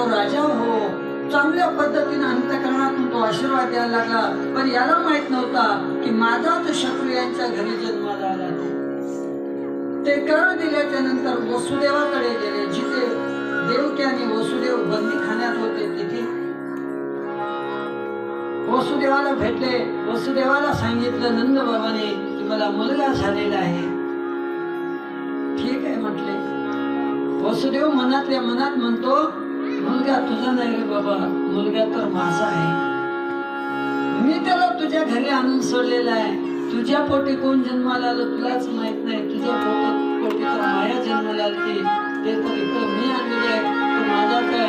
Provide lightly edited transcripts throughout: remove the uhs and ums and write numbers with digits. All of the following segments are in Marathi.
तो राजा हो, चांगल्या पद्धतीने अंतःकरणातून तो आशीर्वाद द्यायला लागला. पण याला माहित नव्हता की माझाच शत्रू यांच्या घरी जन्माला आला. ते कर दिल्याच्या नंतर वसुदेवाकडे गेले, जिथे देवकी आणि वसुदेव बंदीखान्यात होते. तिथे वसुदेवाला भेटले. वसुदेवाला सांगितलं नंद बाबाने की मला मुलगा झालेला आहे. ठीक आहे म्हटले. वसुदेव मनातल्या मनात म्हणतो, मुलगा तुझा नाही रे बाबा, मुलगा तर माझा आहे. मी त्याला तुझ्या घरी आणून सोडलेला आहे. तुझ्या पोटी कोण जन्माला आलं तुलाच माहित नाही. तुझ्या पोटी तर माया जन्माला आली, ते तर इकडे मी आणलेले आहे. तू माझा काय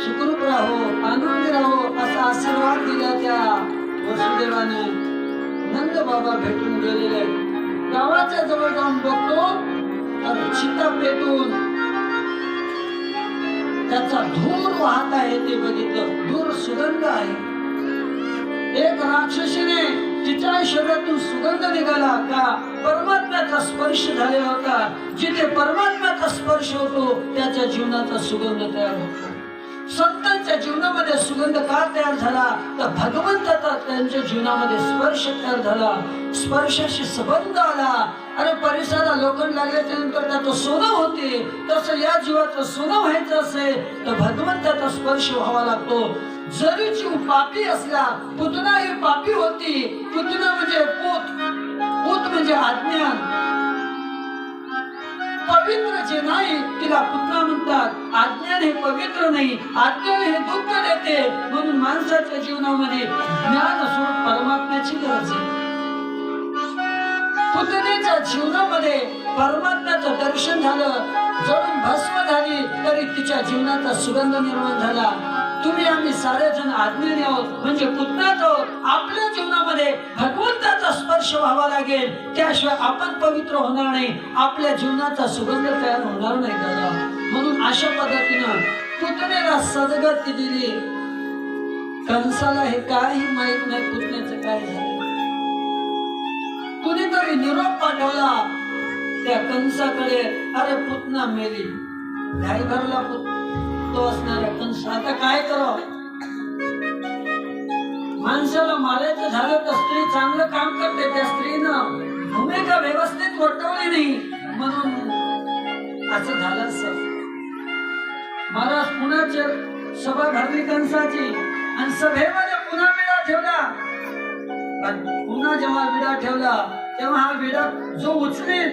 सुखरूप राहो, आनंदी राहो असा आशीर्वाद दिला त्या वसुदेवाने. नंद बाबा भेटून गेलेले. गावाच्या जवळ जाऊन बघतो तर चिता पेटून त्याचा धूर वाहत आहे. ते बघितलं, धूर सुगंध आहे. एक राक्षसीने तिच्या शरीरातून सुगंध निघाला का परमात्म्याचा स्पर्श झालेला होता. जिथे परमात्म्याचा स्पर्श होतो त्याच्या जीवनाचा सुगंध तयार होतो. संतांच्या जीवनामध्ये सुगंध का तयार झाला तर भगवंताचा त्यांच्या जीवनामध्ये स्पर्श तयार झाला. स्पर्शाशी संबंध आला. अरे परिसराला लोखंड लागल्याच्या नंतर त्याचं सोनं होते, तसं या जीवाचं सोनं व्हायचं असेल तर भगवंताचा स्पर्श व्हावा लागतो. जरी जीव पापी असला, पुतना ही पापी होती. पुतना म्हणजे पूत म्हणजे अज्ञान. पवित्र जे नाही तिला पुतना म्हणतात. अज्ञान हे पवित्र नाही. अज्ञान हे दुःख देते. म्हणून माणसाच्या जीवनामध्ये ज्ञान स्वरूप परमात्म्याची गरज आहे. पुतनेच्या जीवनामध्ये परमात्म्याचं दर्शन झालं, जळून भस्म झाली तरी तिच्या जीवनाचा सुगंध निर्माण झाला. तुम्ही आम्ही सारेजण अज्ञानी आहोत म्हणजे पुतनाच आहोत. आपल्या जीवनामध्ये भगवंताचा स्पर्श व्हावा लागेल, त्याशिवाय आपण पवित्र होणार नाही, आपल्या जीवनाचा सुगंध तयार होणार नाही दादा. म्हणून अशा पद्धतीनं पुतनेला सद्गती दिली. कंसाला हे काही माहित नाही पुतनेचं काय झालं. कुणीतरी निरोप पाठवला त्या कंसाकडे, अरे पुतना मेली. घाई भरला तो असणाऱ्या कंस. आता काय करावं? माणसाला मारायचं झालं तर स्त्री चांगलं काम करते. त्या स्त्रीनं भूमिका व्यवस्थित वटवली नाही म्हणून असं झालं. महाराज पुन्हा सभा भरली कंसाची आणि सभेमध्ये पुन्हा विडा ठेवला. पुन्हा जेव्हा विडा ठेवला तेव्हा हा विडा जो उचलेल,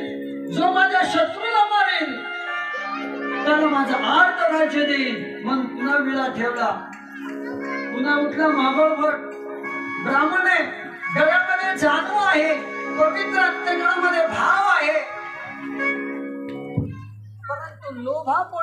जो माझ्या शत्रूला मारेल त्याला माझं अर्ध राज्य देईल. मग पुन्हा विडा ठेवला. पुन्हा उठला महाबळभट. ब्राह्मण आहे, गळ्यामध्ये जाणू आहे, पवित्र अंतःकरणामध्ये भाव आहे, परंतु लोभापोटी